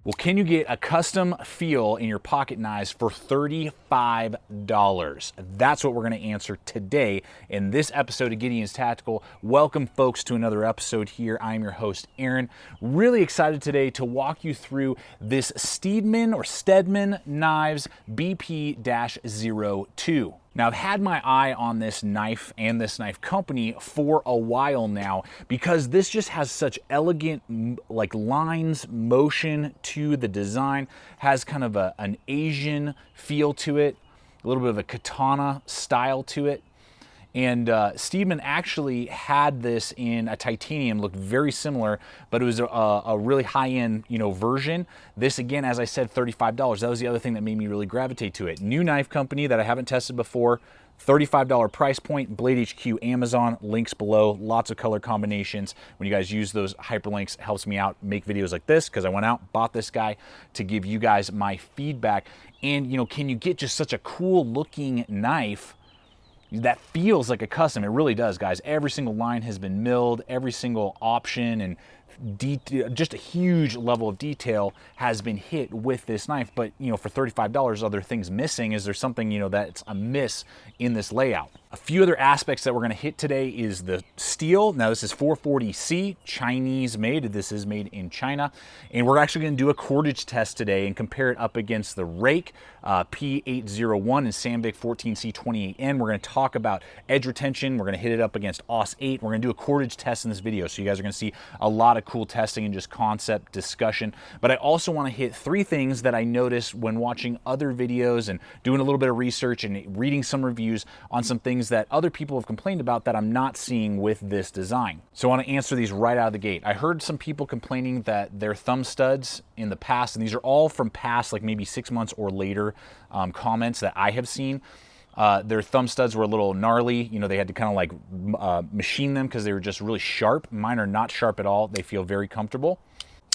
Well, can you get a custom feel in your pocket knives for $35? That's what we're going to answer today in this episode of Gideon's Tactical. Welcome, folks, to another episode here. I'm your host, Aaron. Really excited today to walk you through this Stedemon knives BP-02. Now, I've had my eye on this knife and this knife company for a while now because this just has such elegant lines, motion to the design, has kind of an Asian feel to it, a little bit of a katana style to it. And Stedemon actually had this in a titanium, looked very similar, but it was a really high-end, version. This, again, as I said, $35. That was the other thing that made me really gravitate to it. New knife company that I haven't tested before, $35 price point, Blade HQ, Amazon, links below, lots of color combinations. When you guys use those hyperlinks, it helps me out make videos like this because I went out, bought this guy to give you guys my feedback. And, can you get just such a cool looking knife that feels like a custom? It really does, guys. Every single line has been milled, every single option and just a huge level of detail has been hit with this knife. But for $35, other things missing. Is there something that's amiss in this layout? A few other aspects that we're going to hit today is the steel. Now, this is 440C, Chinese made. This is made in China. And we're actually going to do a cordage test today and compare it up against the rake P801 and Sandvik 14C28N. We're going to talk about edge retention. We're going to hit it up against AUS 8. We're going to do a cordage test in this video. So you guys are going to see a lot of cool testing and just concept discussion. But I also want to hit three things that I noticed when watching other videos and doing a little bit of research and reading some reviews on some things that other people have complained about that I'm not seeing with this design. So I want to answer these right out of the gate. I heard some people complaining that their thumb studs in the past, and these are all from past like maybe 6 months or later comments that I have seen, their thumb studs were a little gnarly. They had to kind of like machine them because they were just really sharp. Mine are not sharp at all. They feel very comfortable.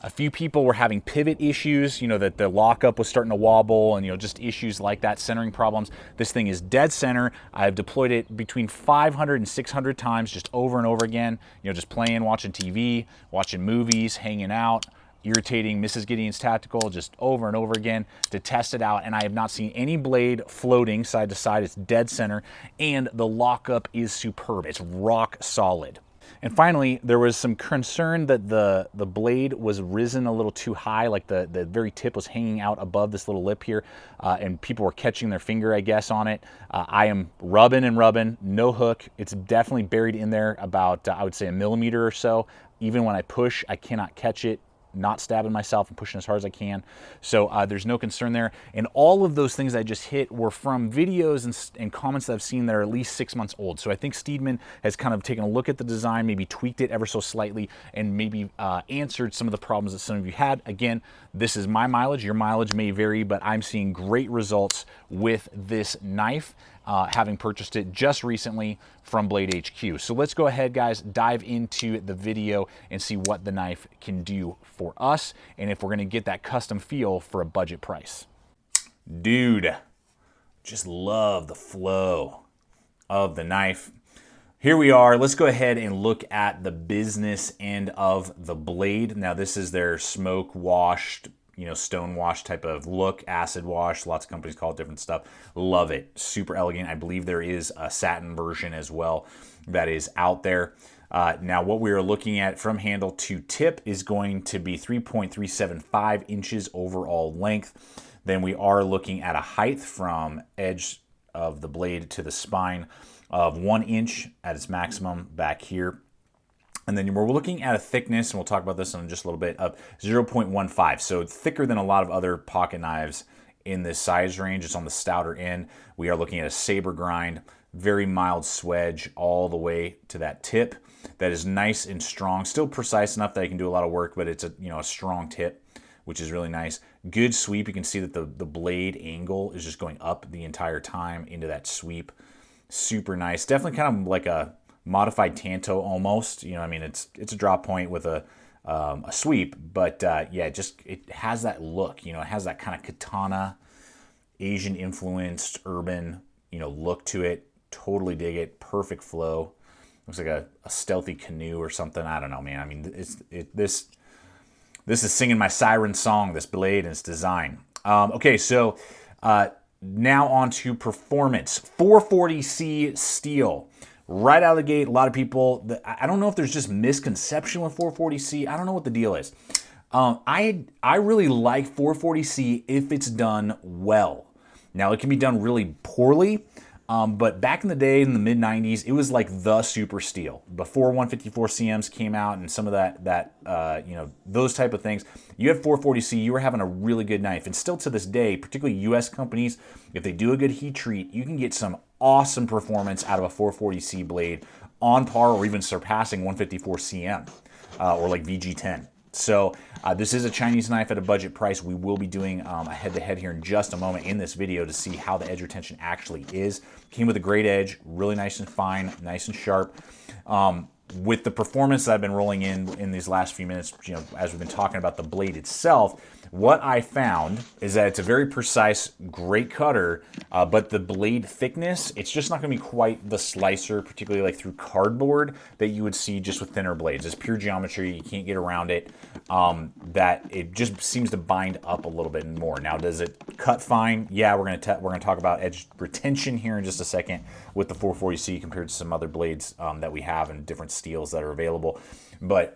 A few people were having pivot issues, that the lockup was starting to wobble and, just issues like that, centering problems. This thing is dead center. I've deployed it between 500 and 600 times just over and over again, just playing, watching TV, watching movies, hanging out, irritating Mrs. Gideon's Tactical just over and over again to test it out. And I have not seen any blade floating side to side. It's dead center. And the lockup is superb. It's rock solid. And finally, there was some concern that the blade was risen a little too high, like the very tip was hanging out above this little lip here, and people were catching their finger, I guess, on it. I am rubbing and rubbing, no hook. It's definitely buried in there about, I would say, a millimeter or so. Even when I push, I cannot catch it. Not stabbing myself and pushing as hard as I can. So there's no concern there. And all of those things I just hit were from videos and comments that I've seen that are at least 6 months old. So I think Stedemon has kind of taken a look at the design, maybe tweaked it ever so slightly, and maybe answered some of the problems that some of you had. Again, this is my mileage. Your mileage may vary, but I'm seeing great results with this knife, having purchased it just recently from Blade HQ. So let's go ahead, guys, dive into the video and see what the knife can do for us and if we're gonna get that custom feel for a budget price. Dude, just love the flow of the knife. Here we are. Let's go ahead and look at the business end of the blade. Now, this is their smoke washed, stone wash type of look, acid wash. Lots of companies call it different stuff. Love it. Super elegant. I believe there is a satin version as well that is out there. Now, what we are looking at from handle to tip is going to be 3.375 inches overall length. Then we are looking at a height from edge of the blade to the spine of 1 inch at its maximum back here. And then we're looking at a thickness, and we'll talk about this in just a little bit, of 0.15. So thicker than a lot of other pocket knives in this size range. It's on the stouter end. We are looking at a saber grind, very mild swedge all the way to that tip. That is nice and strong, still precise enough that I can do a lot of work, but it's a strong tip, which is really nice. Good sweep. You can see that the blade angle is just going up the entire time into that sweep. Super nice. Definitely kind of like a modified Tanto almost. It's a drop point with a sweep, but yeah, it has that look. It has that kind of katana, Asian influenced urban look to it. Totally dig it. Perfect flow. Looks like a stealthy canoe or something. I don't know, man. This This is singing my siren song, this blade and its design. Okay, so now on to performance. 440C steel. Right out of the gate, a lot of people, I don't know if there's just misconception with 440C. I don't know what the deal is. I really like 440C if it's done well. Now, it can be done really poorly, but back in the day, in the mid-90s, it was like the super steel. Before 154 CMs came out and some of that you know, those type of things, you had 440C, you were having a really good knife. And still to this day, particularly US companies, if they do a good heat treat, you can get some awesome performance out of a 440C blade on par or even surpassing 154 CM or like VG10. So this is a Chinese knife at a budget price. We will be doing a head-to-head here in just a moment in this video to see how the edge retention actually is. Came with a great edge, really nice and fine, nice and sharp. With the performance that I've been rolling in these last few minutes, you know, as we've been talking about the blade itself, what I found is that it's a very precise, great cutter, but the blade thickness, it's just not going to be quite the slicer, particularly like through cardboard, that you would see just with thinner blades. It's pure geometry. You can't get around it. That it just seems to bind up a little bit more. Now, does it cut fine? Yeah, we're going to talk about edge retention here in just a second with the 440C compared to some other blades that we have and different steels that are available. But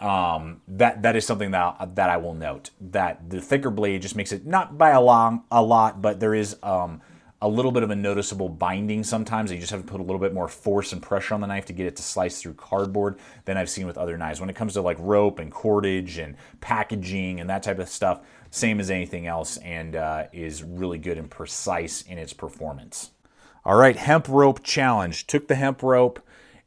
that is something that I will note, that the thicker blade just makes it, not by a lot, but there is a little bit of a noticeable binding sometimes. You just have to put a little bit more force and pressure on the knife to get it to slice through cardboard than I've seen with other knives. When it comes to like rope and cordage and packaging and that type of stuff, same as anything else, and is really good and precise in its performance. All right, hemp rope challenge. Took the hemp rope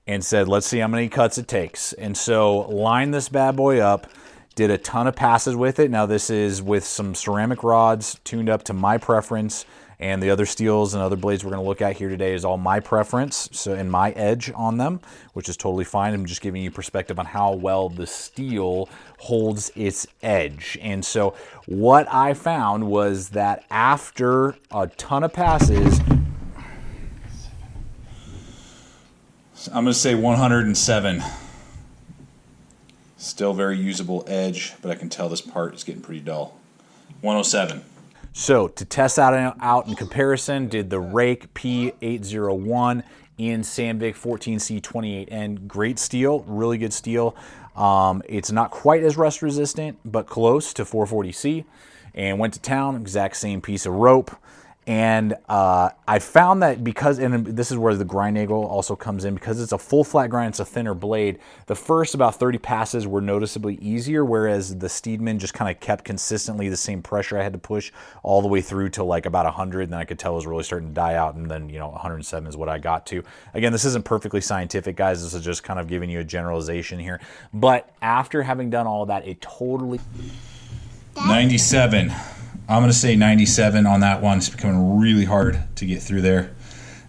and said, let's see how many cuts it takes. And so lined this bad boy up, did a ton of passes with it. Now this is with some ceramic rods tuned up to my preference, and the other steels and other blades we're gonna look at here today is all my preference, so and my edge on them, which is totally fine. I'm just giving you perspective on how well the steel holds its edge. And so what I found was that after a ton of passes, I'm going to say 107. Still very usable edge, but I can tell this part is getting pretty dull. 107. So to test that out in comparison, did the Rake P-801 in Sandvik 14C28N. Great steel, really good steel. It's not quite as rust resistant, but close to 440C. And went to town, exact same piece of rope. And I found that because, and this is where the grind angle also comes in, because it's a full flat grind, it's a thinner blade, the first about 30 passes were noticeably easier, whereas the Stedemon just kind of kept consistently the same pressure I had to push all the way through to like about 100, and then I could tell it was really starting to die out, and then, you know, 107 is what I got to. Again, this isn't perfectly scientific, guys, this is just kind of giving you a generalization here, but after having done all of that, it totally... 97. I'm going to say 97 on that one. It's becoming really hard to get through there.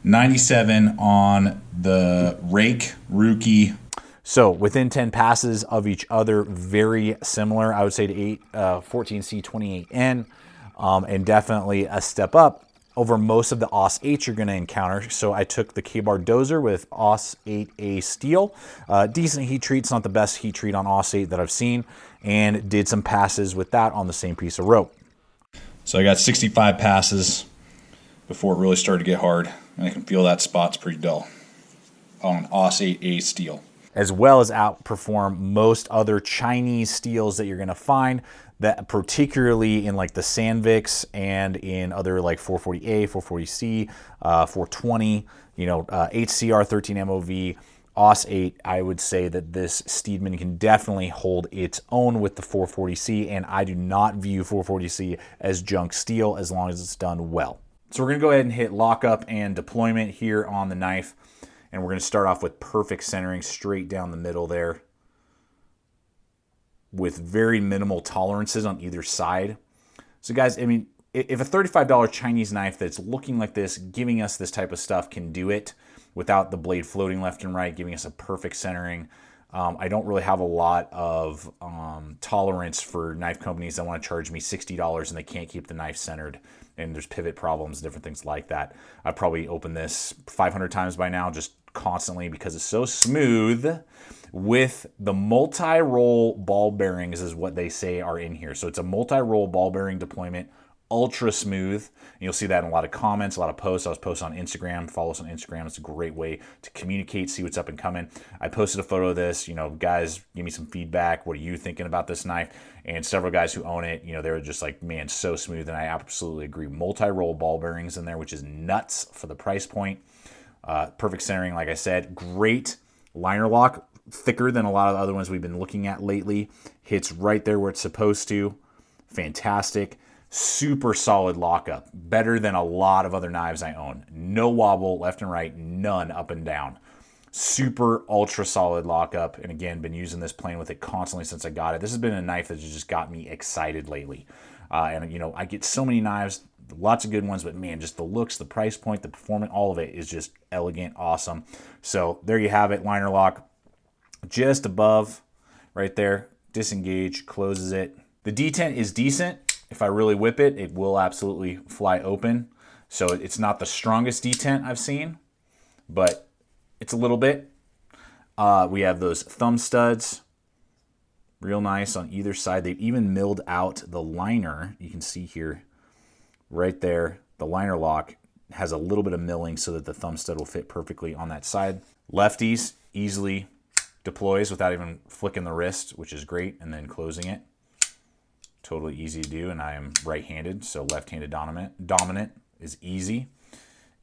97 on the Rake Rookie. So within 10 passes of each other, very similar, I would say, to 14C28N, and definitely a step up over most of the AUS 8 you're going to encounter. So I took the K-Bar Dozer with AUS 8A steel. Decent heat treat. It's not the best heat treat on AUS 8 that I've seen, and did some passes with that on the same piece of rope. So I got 65 passes before it really started to get hard, and I can feel that spot's pretty dull on AUS 8A steel. As well as outperform most other Chinese steels that you're going to find, that particularly in like the Sandviks and in other like 440A, 440C, 420, you know, HCR 13 MOV, AUS 8, I would say that this Stedemon can definitely hold its own with the 440C, and I do not view 440C as junk steel as long as it's done well. So we're going to go ahead and hit lockup and deployment here on the knife, and we're going to start off with perfect centering straight down the middle there with very minimal tolerances on either side. So guys, I mean, if a $35 Chinese knife that's looking like this, giving us this type of stuff can do it, without the blade floating left and right, giving us a perfect centering. I don't really have a lot of tolerance for knife companies that want to charge me $60 and they can't keep the knife centered, and there's pivot problems, different things like that. I've probably opened this 500 times by now, just constantly, because it's so smooth. with the multi-roll ball bearings is what they say are in here. So it's a multi-roll ball bearing deployment, ultra smooth. And you'll see that in a lot of comments, a lot of posts. I was posting on Instagram. Follow us on Instagram. It's a great way to communicate, see what's up and coming. I posted a photo of this. Guys, give me some feedback. What are you thinking about this knife? And several guys who own it, they were just like, man, so smooth. And I absolutely agree. Multi-roll ball bearings in there, which is nuts for the price point. Perfect centering, like I said. Great liner lock, thicker than a lot of the other ones we've been looking at lately. Hits right there where it's supposed to. Fantastic. Super solid lockup. Better than a lot of other knives I own. No wobble left and right, none up and down. Super ultra solid lockup. And again, been using this, playing with it constantly since I got it. This has been a knife that just got me excited lately. And I get so many knives, lots of good ones, but man, just the looks, the price point, the performance, all of it is just elegant, awesome. So there you have it, liner lock. Just above, right there, disengage, closes it. The detent is decent. If I really whip it, it will absolutely fly open. So it's not the strongest detent I've seen, but it's a little bit. We have those thumb studs. Real nice on either side. They've even milled out the liner. You can see here, right there, the liner lock has a little bit of milling so that the thumb stud will fit perfectly on that side. Lefties easily deploys without even flicking the wrist, which is great, and then closing it. Totally easy to do, and I am right-handed, so left-handed dominant is easy.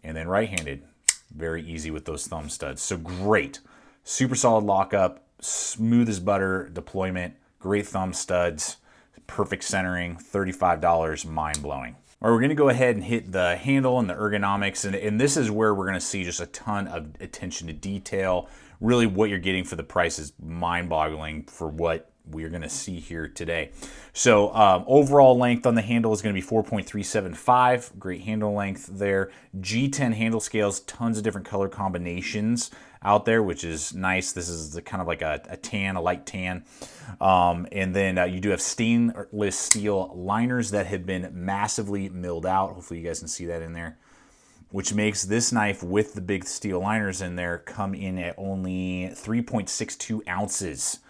And then right-handed, very easy with those thumb studs. So great. Super solid lockup, smooth as butter deployment, great thumb studs, perfect centering, $35, mind-blowing. All right, we're going to go ahead and hit the handle and the ergonomics, and this is where we're going to see just a ton of attention to detail. Really, what you're getting for the price is mind-boggling for what we're going to see here today. So overall length on the handle is going to be 4.375. Great handle length there. G10 handle scales, tons of different color combinations out there, which is nice. This is kind of like a tan, a light tan. And then you do have stainless steel liners that have been massively milled out. Hopefully you guys can see that in there, which makes this knife with the big steel liners in there come in at only 3.62 ounces.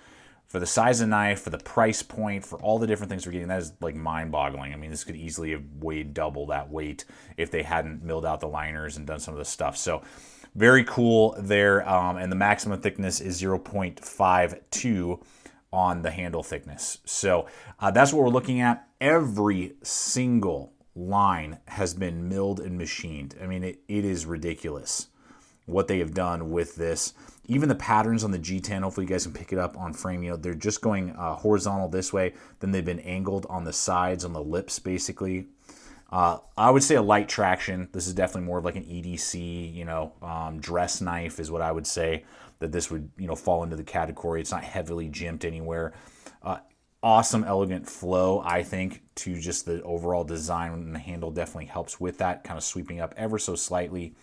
For the size of the knife, for the price point, for all the different things we're getting, that is like mind-boggling. I mean, this could easily have weighed double that weight if they hadn't milled out the liners and done some of the stuff. So very cool there. And the maximum thickness is 0.52 on the handle thickness. So that's what we're looking at. Every single line has been milled and machined. I mean, it is ridiculous what they have done with this. Even the patterns on the G10, hopefully you guys can pick it up on frame. They're just going horizontal this way, then they've been angled on the sides, on the lips, basically. I would say a light traction. This is definitely more of like an EDC, dress knife is what I would say that this would, fall into the category. It's not heavily jimped anywhere. Awesome, elegant flow, I think, to just the overall design, and the handle definitely helps with that, kind of sweeping up ever so slightly.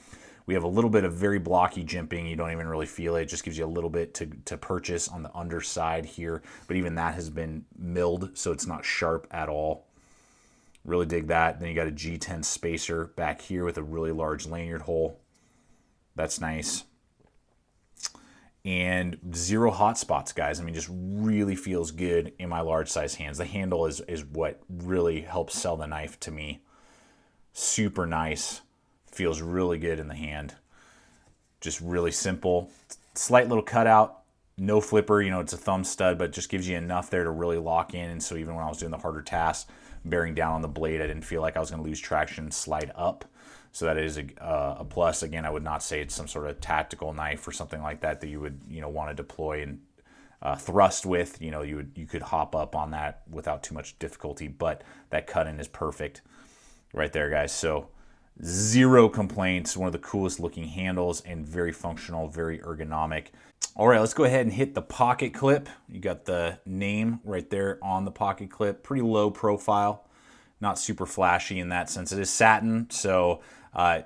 We have a little bit of very blocky jimping. You don't even really feel it. It just gives you a little bit to purchase on the underside here. But even that has been milled, so it's not sharp at all. Really dig that. Then you got a G10 spacer back here with a really large lanyard hole. That's nice. And zero hot spots, guys. I mean, just really feels good in my large size hands. The handle is what really helps sell the knife to me. Super nice. Feels really good in the hand. Just really simple. Slight little cutout. No flipper. It's a thumb stud, but just gives you enough there to really lock in. And so even when I was doing the harder tasks, bearing down on the blade, I didn't feel like I was going to lose traction and slide up. So that is a plus. Again, I would not say it's some sort of tactical knife or something like that you would want to deploy and thrust with. You could hop up on that without too much difficulty, but that cut-in is perfect right there, guys. So zero complaints. One of the coolest looking handles and very functional, very ergonomic. All right, let's go ahead and hit the pocket clip. You got the name right there on the pocket clip. Pretty low profile, not super flashy in that sense. It is satin, so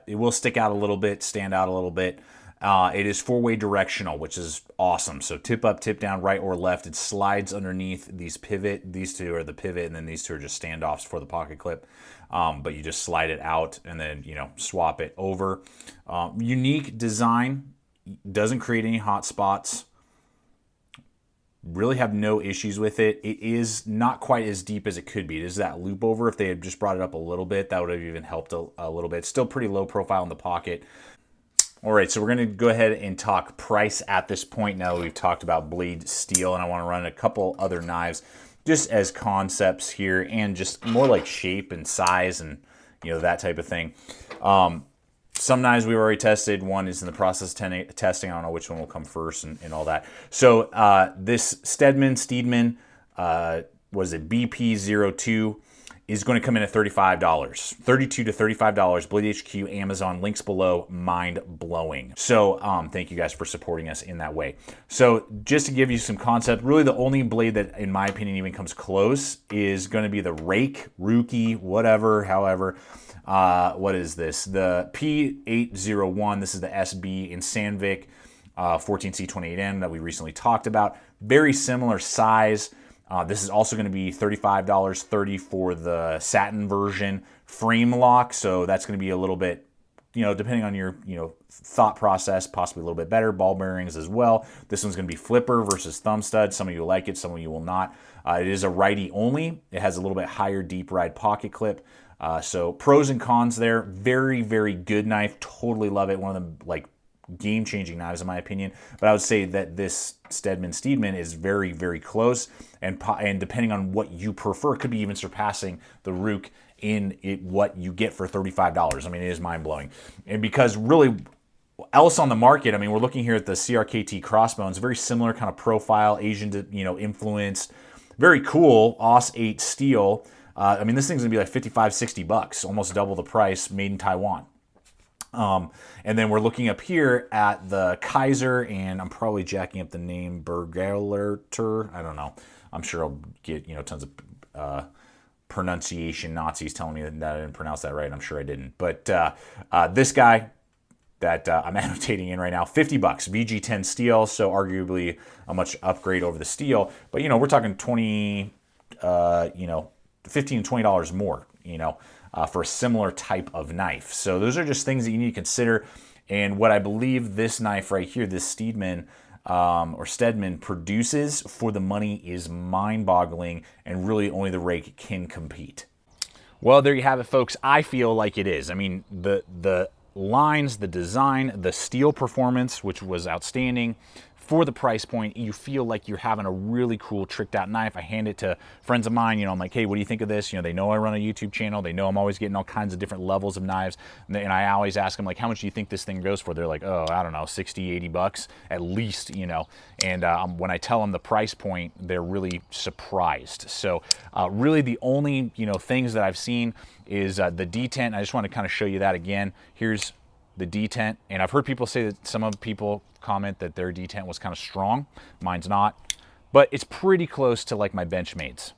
it will stick out a little bit, stand out a little bit. It is four-way directional, which is awesome. So tip up, tip down, right or left. It slides underneath these pivot. These two are the pivot, and then these two are just standoffs for the pocket clip. But you just slide it out and then, swap it over. Unique design. Doesn't create any hot spots. Really have no issues with it. It is not quite as deep as it could be. It is that loop over. If they had just brought it up a little bit, that would have even helped a little bit. Still pretty low profile in the pocket. All right, so we're going to go ahead and talk price at this point now that we've talked about blade steel, and I want to run a couple other knives just as concepts here and just more like shape and size and, you know, that type of thing. Some knives we've already tested. One is in the process of testing. I don't know which one will come first and all that. So this Stedemon, was it BP-02, is going to come in at $35. $32 to $35. Blade HQ, Amazon, links below. Mind blowing. So thank you guys for supporting us in that way. So just to give you some concept, really the only blade that, in my opinion, even comes close is going to be the Rake, Rookie, whatever, however. What is this? The P-0801. This is the SB in Sandvik 14C28N that we recently talked about. Very similar size. This is also going to be $35, $30 for the satin version. Frame lock, so that's going to be a little bit, you know, depending on your, you know, thought process, possibly a little bit better. Ball bearings as well. This one's going to be flipper versus thumb stud. Some of you will like it, some of you will not. It is a righty only. It has a little bit higher deep ride pocket clip. So pros and cons there. Very, very good knife. Totally love it. One of the like game-changing knives in my opinion. But I would say that this Stedemon is very, very close. And depending on what you prefer, could be even surpassing the Rook in what you get for $35. I mean, it is mind-blowing. And because really else on the market, I mean, we're looking here at the CRKT Crossbones, very similar kind of profile, Asian, you know, influenced, very cool, AUS 8 steel. I mean, this thing's gonna be like $55, $60, almost double the price, made in Taiwan. And then we're looking up here at the Kaiser, and I'm probably jacking up the name, Bergerler. I don't know. I'm sure I'll get, you know, tons of pronunciation Nazis telling me that I didn't pronounce that right. I'm sure I didn't. But this guy that I'm annotating in right now, $50, VG10 steel, so arguably a much upgrade over the steel. But, you know, we're talking 20, you know, $15 to $20 more, you know, for a similar type of knife. So those are just things that you need to consider. And what I believe this knife right here, this Stedemon produces for the money is mind-boggling, and really only the Rake can compete. Well, there you have it, folks. I feel like it is. I mean, the lines, the design, the steel performance, which was outstanding. For the price point, you feel like you're having a really cool tricked out knife. I hand it to friends of mine, you know, I'm like, hey, what do you think of this? You know, they know I run a YouTube channel. They know I'm always getting all kinds of different levels of knives. And I always ask them, like, how much do you think this thing goes for? They're like, oh, I don't know, 60, 80 bucks at least, you know. And when I tell them the price point, they're really surprised. So really the only, you know, things that I've seen is the detent. I just want to kind of show you that again. Here's the detent, and I've heard people say that some of people comment that their detent was kind of strong. Mine's not, but it's pretty close to like my Benchmade's.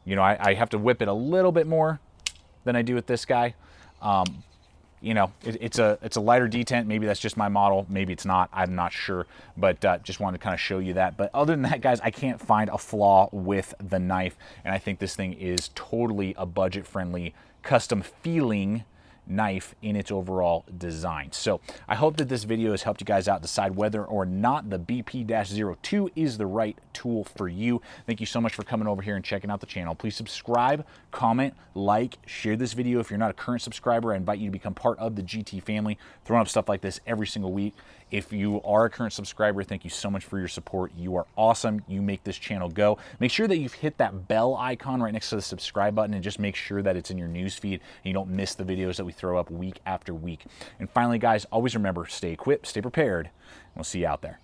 You know, I have to whip it a little bit more than I do with this guy. You know, it's a lighter detent. Maybe that's just my model. Maybe it's not. I'm not sure, but just wanted to kind of show you that. But other than that, guys, I can't find a flaw with the knife, and I think this thing is totally a budget-friendly, custom-feeling knife in its overall design. So I hope that this video has helped you guys out decide whether or not the BP-02 is the right tool for you. Thank you so much for coming over here and checking out the channel. Please subscribe, comment, like, share this video. If you're not a current subscriber, I invite you to become part of the GT family, throwing up stuff like this every single week. If you are a current subscriber, thank you so much for your support. You are awesome. You make this channel go. Make sure that you've hit that bell icon right next to the subscribe button, and just make sure that it's in your news feed and you don't miss the videos that we throw up week after week. And finally, guys, always remember, stay equipped, stay prepared, and we'll see you out there.